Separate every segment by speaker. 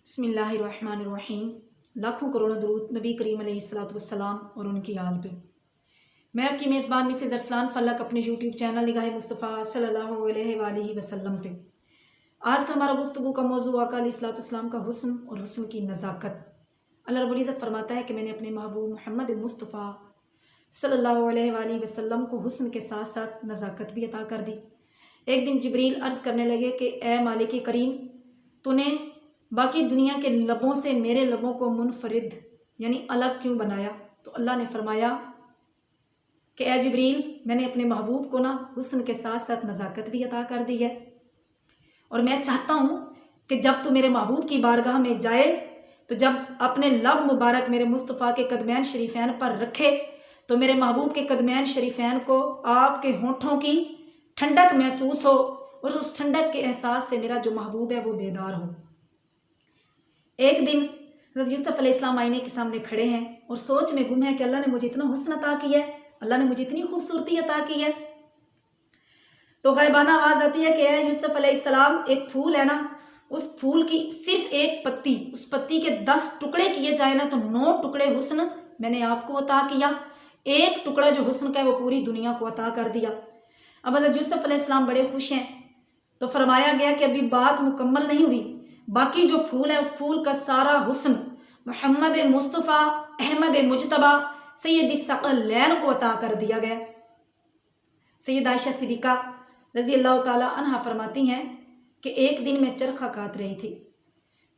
Speaker 1: बिस्मिल्लाहिर्रहमानिर्रहीम। लाखों करोड़ों दरूद नबी करीम अलैहिस्सलाम और उनकी आल पे। मैं आपकी मेज़बान मिसेज़ अरसलान फल्लक अपने यूट्यूब चैनल निगाह मुस्तफ़ा सल्लल्लाहु अलैहि वसल्लम पे। आज का हमारा गुफ्तगू का मौजू आका अलैहिस्सलाम का हुस्न और हुस्न की नज़ाकत। अल्लाह रब्बुल इज़्ज़त फरमाता है कि मैंने अपने महबूब मोहम्मद मुस्तफ़ा सल्लल्लाहु अलैहि वसल्लम को हुस्न के साथ साथ नज़ाकत भी अता कर दी। एक दिन जिब्रील अर्ज़ करने लगे कि ए मालिक करीम, तूने बाकी दुनिया के लबों से मेरे लबों को मुनफरिद यानी अलग क्यों बनाया? तो अल्लाह ने फरमाया कि ए जिब्रील, मैंने अपने महबूब को ना हुस्न के साथ साथ नज़ाकत भी अता कर दी है, और मैं चाहता हूँ कि जब तू मेरे महबूब की बारगाह में जाए तो जब अपने लब मुबारक मेरे मुस्तफ़ा के कदमैन शरीफैन पर रखे तो मेरे महबूब के कदमैन शरीफैन को आपके होठों की ठंडक महसूस हो, और उस ठंडक के एहसास से मेरा जो महबूब है वो बेदार हो। एक दिन हज़रत यूसुफ अलैहिस्सलाम आईने के सामने खड़े हैं और सोच में गुम है कि अल्लाह ने मुझे इतना हुस्न अता किया है, अल्लाह ने मुझे इतनी खूबसूरती अता की है। तो गैबाना आवाज़ आती है कि ए यूसुफ अलैहिस्सलाम, एक फूल है ना, उस फूल की सिर्फ एक पत्ती, उस पत्ती के 10 टुकड़े किए जाए ना तो 9 टुकड़े हुस्न मैंने आपको अता किया, एक टुकड़ा जो हुस्न का है वो पूरी दुनिया को अता कर दिया। अब हज़रत यूसुफ अलैहिस्सलाम बड़े खुश हैं। तो फरमाया गया कि अभी बात मुकम्मल नहीं हुई, बाकी जो फूल है उस फूल का सारा हुस्न मोहम्मद मुस्तफ़ा अहमद मुजतबा सैयद सकलैन को अता कर दिया गया। सैयद आयशा सिद्दीक़ा रज़ी अल्लाह ताला अन्हा फरमाती हैं कि एक दिन मैं चरखा काट रही थी।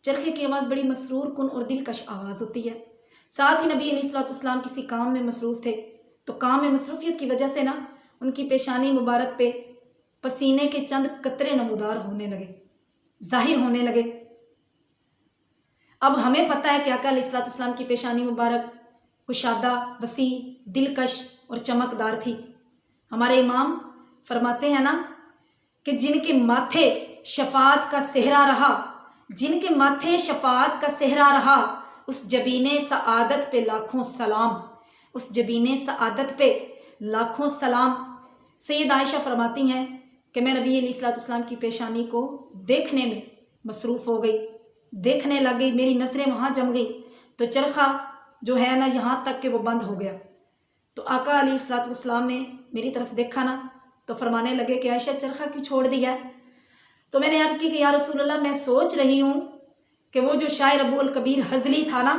Speaker 1: चरखे की आवाज़ बड़ी मसरूर कुन और दिलकश आवाज़ होती है। साथ ही नबी अलैहिस्सलाम किसी काम में मसरूफ़ थे, तो काम में मसरूफियत की वजह से ना उनकी पेशानी मुबारक पे पसीने के चंद कतरे नमूदार होने लगे, जाहिर होने लगे। अब हमें पता है कि आका अलैहिस्सलाम की पेशानी मुबारक कुशादा, वसी, दिलकश और चमकदार थी। हमारे इमाम फरमाते हैं ना कि जिनके माथे शफात का सेहरा रहा, जिनके माथे शफात का सेहरा रहा, उस जबीने सआदत पे लाखों सलाम, उस जबीने सआदत पे लाखों सलाम। सैयद आयशा फरमाती हैं कि मैं नबी अलैहिस्सलाम की पेशानी को देखने में मसरूफ़ हो गई, देखने लग गई, मेरी नज़रें वहाँ जम गई, तो चरखा जो है ना यहाँ तक कि वो बंद हो गया। तो आका अलैहिस्सलाम ने मेरी तरफ देखा ना तो फरमाने लगे कि आयशा, चरखा क्यों छोड़ दिया? तो मैंने अर्ज़ की कि या रसूल अल्लाह, मैं सोच रही हूँ कि वो जो शायर अबू अल कबीर हज़ली था ना,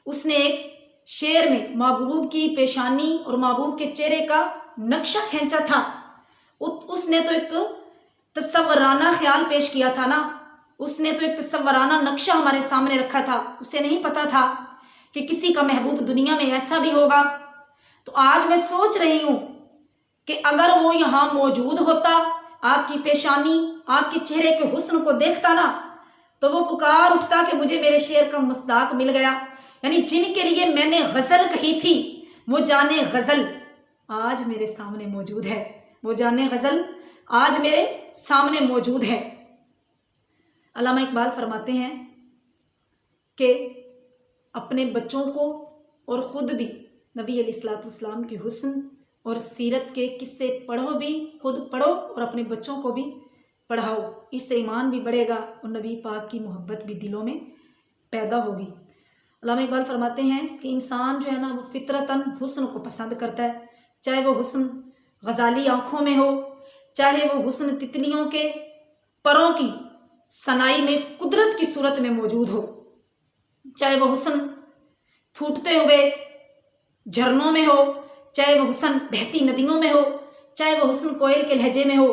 Speaker 1: उसने एक शेर में महबूब की पेशानी और महबूब के चेहरे का नक्शा खींचा था। उसने तो एक तसव्वुराना ख्याल पेश किया था ना, उसने तो एक तसव्वुराना नक्शा हमारे सामने रखा था। उसे नहीं पता था कि किसी का महबूब दुनिया में ऐसा भी होगा। तो आज मैं सोच रही हूँ कि अगर वो यहाँ मौजूद होता, आपकी पेशानी, आपके चेहरे के हुस्न को देखता ना, तो वो पुकार उठता कि मुझे मेरे शेर का मस्दाक मिल गया। यानी जिनके लिए मैंने गज़ल कही थी, वो जाने गज़ल आज मेरे सामने मौजूद है, वो जाने गज़ल आज मेरे सामने मौजूद है। अल्लामा इकबाल फरमाते हैं कि अपने बच्चों को और ख़ुद भी नबी अलैहिस्सलाम के हुस्न और सीरत के किस्से पढ़ो, भी खुद पढ़ो और अपने बच्चों को भी पढ़ाओ। इससे ईमान भी बढ़ेगा और नबी पाक की मोहब्बत भी दिलों में पैदा होगी। अल्लामा इकबाल फरमाते हैं कि इंसान जो है ना वो फितरतन हुस्न को पसंद करता है, चाहे वो हुस्न गज़ाली आँखों में हो, चाहे वो हुस्न तितलियों के परों की सनाई में कुदरत की सूरत में मौजूद हो, चाहे वो हुस्न फूटते हुए झरनों में हो, चाहे वो हुस्न बहती नदियों में हो, चाहे वो हुस्न कोयल के लहजे में हो,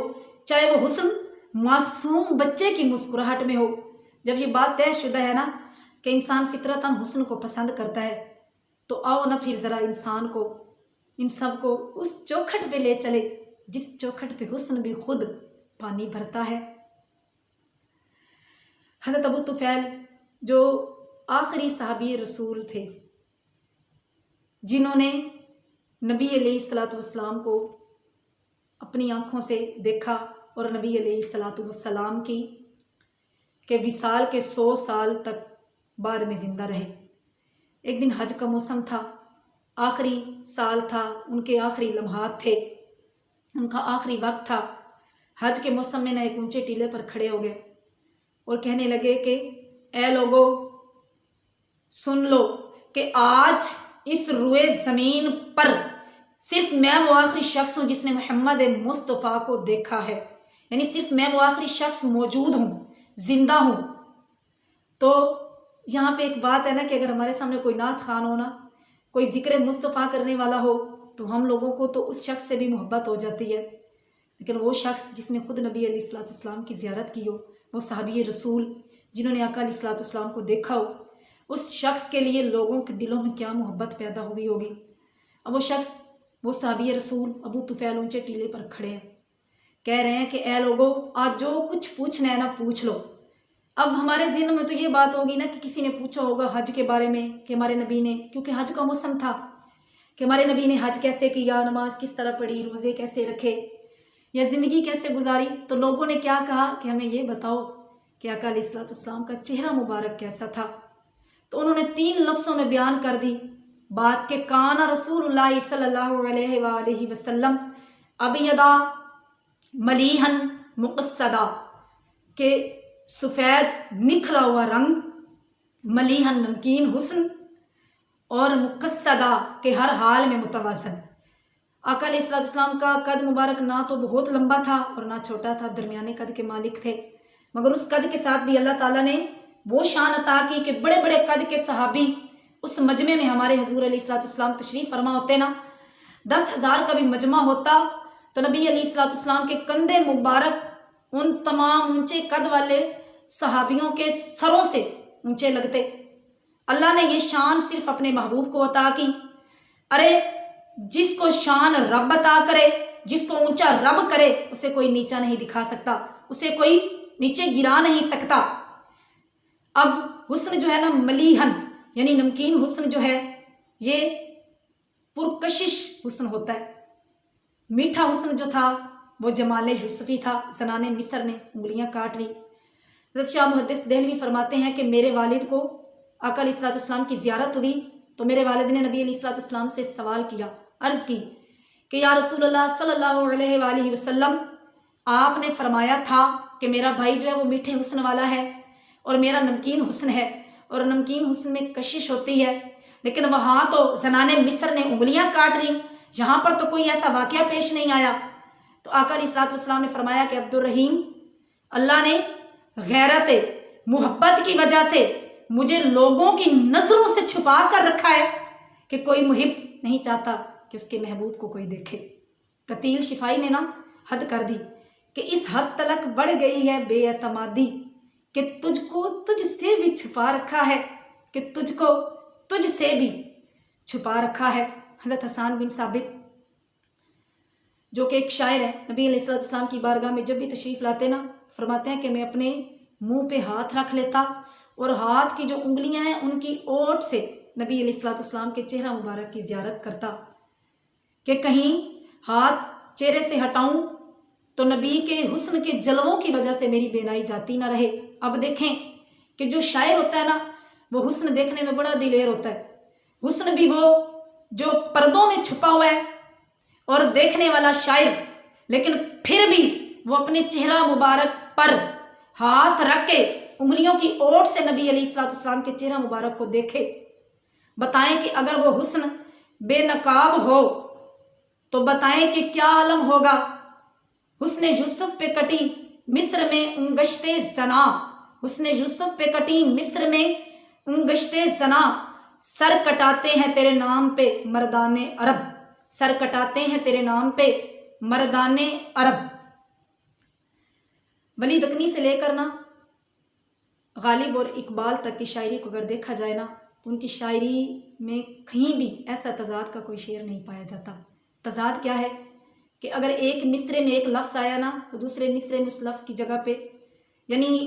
Speaker 1: चाहे वो हुस्न मासूम बच्चे की मुस्कुराहट में हो। जब ये बात तयशुदा है ना कि इंसान फितरतन हुस्न को पसंद करता है, तो आओ ना फिर ज़रा इंसान को, इन सब को उस चौखट पे ले चले जिस चौखट पे हुस्न भी खुद पानी भरता है। हज़रत अबू तुफ़ैल जो आखिरी सहाबी रसूल थे, जिन्होंने नबी अलैहिस्सलाम को अपनी आँखों से देखा और नबी अलैहिस्सलाम की के विसाल के 100 साल तक बाद में ज़िंदा रहे। एक दिन हज का मौसम था, आखिरी साल था, उनके आखिरी लम्हात थे, उनका आखिरी वक्त था। हज के मौसम में ना एक ऊंचे टीले पर खड़े हो गए और कहने लगे कि اے لوگو سن لو کہ آج اس روئے زمین پر صرف میں وہ آخری شخص ہوں جس نے محمد مصطفیٰ کو دیکھا ہے، یعنی صرف میں وہ آخری شخص موجود ہوں، زندہ ہوں۔ تو یہاں پہ ایک بات ہے نا کہ اگر ہمارے سامنے کوئی نعت خوان ہونا، کوئی ذکر مصطفیٰ کرنے والا ہو تو ہم لوگوں کو تو اس شخص سے بھی محبت ہو جاتی ہے، لیکن وہ شخص جس نے خود نبی علیہ الصلوۃ والسلام کی زیارت کی ہو، وہ صحابی رسول جنہوں نے آقا علیہ الصلوۃ والسلام کو دیکھا ہو، اس شخص کے لیے لوگوں کے دلوں میں کیا محبت پیدا ہوئی ہوگی۔ اب وہ شخص، وہ صحابی رسول ابو طفیل اونچے ٹیلے پر کھڑے ہیں، کہہ رہے ہیں کہ اے لوگو آج جو کچھ پوچھنا ہے نا پوچھ لو۔ اب ہمارے ذہن میں تو یہ بات ہوگی نا کہ کسی نے پوچھا ہوگا حج کے بارے میں کہ ہمارے نبی نے، کیونکہ حج کا موسم تھا، کہ ہمارے نبی نے حج کیسے کیا، نماز کس طرح پڑھی، روزے کیسے رکھے، یا زندگی کیسے گزاری۔ تو لوگوں نے کیا کہا کہ ہمیں یہ بتاؤ کہ آقا علیہ الصلوۃ والسلام کا چہرہ مبارک کیسا تھا۔ تو انہوں نے 3 لفظوں میں بیان کر دی بات کہ کان رسول اللہ صلی اللہ علیہ وآلہ وسلم ابیضا ملیحن مقصدا، کہ سفید نکھرا ہوا رنگ، ملیحن نمکین حسن، اور مقصدا کہ ہر حال میں متوازن۔ آقا علیہ الصلوۃ والسلام کا قد مبارک نہ تو بہت لمبا تھا اور نہ چھوٹا تھا، درمیانے قد کے مالک تھے، مگر اس قد کے ساتھ بھی اللہ تعالیٰ نے وہ شان عطا کی کہ بڑے بڑے قد کے صحابی اس مجمع میں ہمارے حضور علیہ الصلوۃ والسلام تشریف فرما ہوتے نا، 10,000 کا بھی مجمع ہوتا تو نبی علیہ الصلوۃ والسلام کے کندھے مبارک ان تمام اونچے قد والے صحابیوں کے سروں سے اونچے لگتے۔ اللہ نے یہ شان صرف اپنے محبوب کو عطا کی۔ ارے جس کو شان رب عطا کرے، جس کو اونچا رب کرے، اسے کوئی نیچا نہیں دکھا سکتا، اسے کوئی نیچے گرا نہیں سکتا۔ اب حسن جو ہے نا ملیحن یعنی نمکین حسن جو ہے یہ پرکشش حسن ہوتا ہے۔ میٹھا حسن جو تھا وہ جمال یوسفی تھا، زنان مصر نے انگلیاں کاٹ لی۔ حضرت شاہ محدث دہلوی فرماتے ہیں کہ میرے والد کو آقا علیہ الصلوۃ والسلام کی زیارت ہوئی تو میرے والد نے نبی علیہ الصلوۃ والسلام سے سوال کیا، عرض کی کہ یا رسول اللہ صلی اللہ علیہ وآلہ وسلم، آپ نے فرمایا تھا کہ میرا بھائی جو ہے وہ میٹھے حسن والا ہے اور میرا نمکین حسن ہے، اور نمکین حسن میں کشش ہوتی ہے، لیکن وہاں تو زنان مصر نے انگلیاں کاٹ لی، یہاں پر تو کوئی ایسا واقعہ پیش نہیں آیا۔ تو آقا علیہ الصلوۃ والسلام نے فرمایا کہ عبدالرحیم، اللہ نے غیرت محبت کی وجہ سے مجھے لوگوں کی نظروں سے چھپا کر رکھا ہے کہ کوئی محب نہیں چاہتا کہ اس کے محبوب کو کوئی دیکھے۔ قتیل شفائی نے نا حد کر دی کہ اس حد تلک بڑھ گئی ہے بے اعتمادی کہ تجھ کو تجھ سے بھی چھپا رکھا ہے، کہ تجھ کو تجھ سے بھی چھپا رکھا ہے۔ حضرت حسان بن ثابت جو کہ ایک شاعر ہے، نبی علیہ الصلوۃ والسلام کی بارگاہ میں جب بھی تشریف لاتے نا فرماتے ہیں کہ میں اپنے منہ پہ ہاتھ رکھ لیتا اور ہاتھ کی جو انگلیاں ہیں ان کی اوٹ سے نبی علیہ الصلوۃ والسلام کے چہرہ مبارک کی زیارت کرتا کہ کہیں ہاتھ چہرے سے ہٹاؤں تو نبی کے حسن کے جلووں کی وجہ سے میری بینائی جاتی نہ رہے۔ اب دیکھیں کہ جو شاعر ہوتا ہے نا وہ حسن دیکھنے میں بڑا دلیر ہوتا ہے، حسن بھی وہ جو پردوں میں چھپا ہوا ہے اور دیکھنے والا شاعر، لیکن پھر بھی وہ اپنے چہرہ مبارک پر ہاتھ رکھ کے انگلیوں کی اوٹ سے نبی علیہ الصلوۃ والسلام کے چہرہ مبارک کو دیکھے۔ بتائیں کہ اگر وہ حسن بے نقاب ہو تو بتائیں کہ کیا عالم ہوگا۔ حسن یوسف پہ کٹی مصر میں انگشت زنا، حسن یوسف پہ کٹی مصر میں انگشت زنا، سر کٹاتے ہیں تیرے نام پہ مردان عرب، سر کٹاتے ہیں تیرے نام پہ مردان عرب۔ ولی دکنی سے لے کر نا غالب اور اقبال تک کی شاعری کو اگر دیکھا جائے نا تو ان کی شاعری میں کہیں بھی ایسا تضاد کا کوئی شعر نہیں پایا جاتا۔ تضاد کیا ہے کہ اگر ایک مصرے میں ایک لفظ آیا نا تو دوسرے مصرے میں اس لفظ کی جگہ پہ یعنی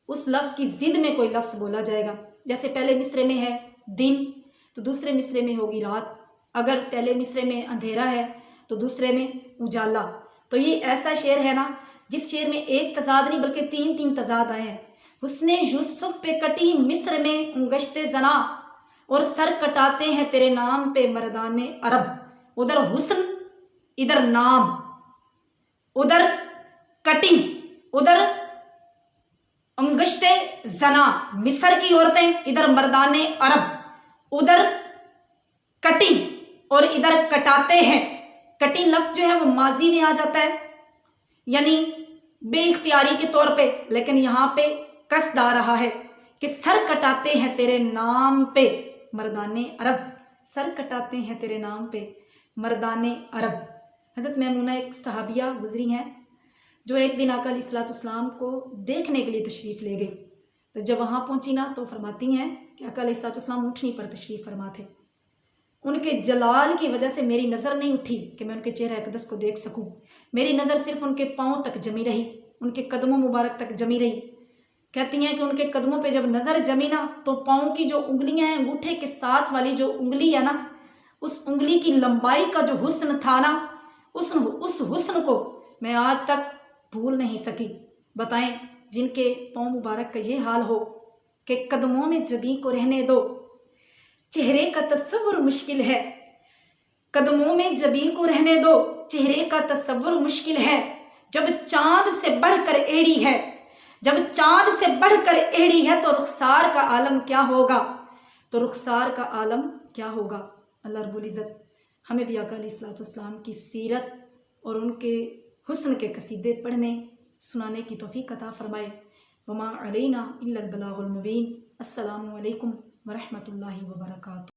Speaker 1: اس لفظ کی ضد میں کوئی لفظ بولا جائے گا۔ جیسے پہلے مصرے میں ہے دن تو دوسرے مصرے میں ہوگی رات، اگر پہلے مصرے میں اندھیرا ہے تو دوسرے میں اجالا۔ تو یہ ایسا شعر ہے نا جس شعر میں ایک تضاد نہیں بلکہ 3 تضاد آئے ہیں۔ حسن یوسف پہ کٹی مصر میں انگشت زنا اور سر کٹاتے ہیں تیرے نام پہ مردان عرب۔ ادھر حسن، ادھر نام، ادھر کٹنگ، ادھر अंगश्ते जना मिस्र की औरतें, इधर मर्दाने अरब, उधर कटी और इधर कटाते हैं। कटी लफ्ज जो है वो माजी में आ जाता है, यानी बेइख्तियारी के तौर पे, लेकिन यहाँ पे कसद आ रहा है कि सर कटाते हैं तेरे नाम पे मर्दाने अरब, सर कटाते हैं तेरे नाम पे मर्दाने अरब। हज़रत मैमूना एक सहाबिया गुजरी हैं जो एक दिन आका अलैहिस्सलाम को देखने के लिए तशरीफ़ ले गई। तो जब वहाँ पहुँची ना तो फरमाती हैं कि आका अलैहिस्सलाम ऊँटनी पर तशरीफ़ फरमा थे। उनके जलाल की वजह से मेरी नज़र नहीं उठी कि मैं उनके चेहरे अक़दस को देख सकूं। मेरी नज़र सिर्फ उनके पाँव तक जमी रही, उनके कदमों मुबारक तक जमी रही। कहती हैं कि उनके कदमों पे जब नज़र जमी ना तो पाँव की जो उंगलियां हैं, अंगूठे के साथ वाली जो उंगली है ना, उस उंगली की लंबाई का जो हुस्न था ना, उस हुस्न को मैं आज तक भूल नहीं सकी। बताएं, जिनके पाँव मुबारक का ये हाल हो कि कदमों में जबी को रहने दो, चेहरे का तस्वुर मुश्किल है, कदमों में जबी को रहने दो, चेहरे का तस्वुर मुश्किल है। जब चांद से बढ़कर एड़ी है, जब चांद से बढ़कर एड़ी है तो रुखसार का आलम क्या होगा, तो रुखसार का आलम क्या होगा। अल्लाह रब्बुल इज़्ज़त हमें भी आका अलैहिस्सलाम की सीरत और उनके हुस्न के कसीदे पढ़ने सुनाने की तौफीक अता फरमाए। वमा अलैना इल्लल बलागुल मुबीन। अस्सलामु अलैकुम व रहमतुल्लाहि व बरकातुहू।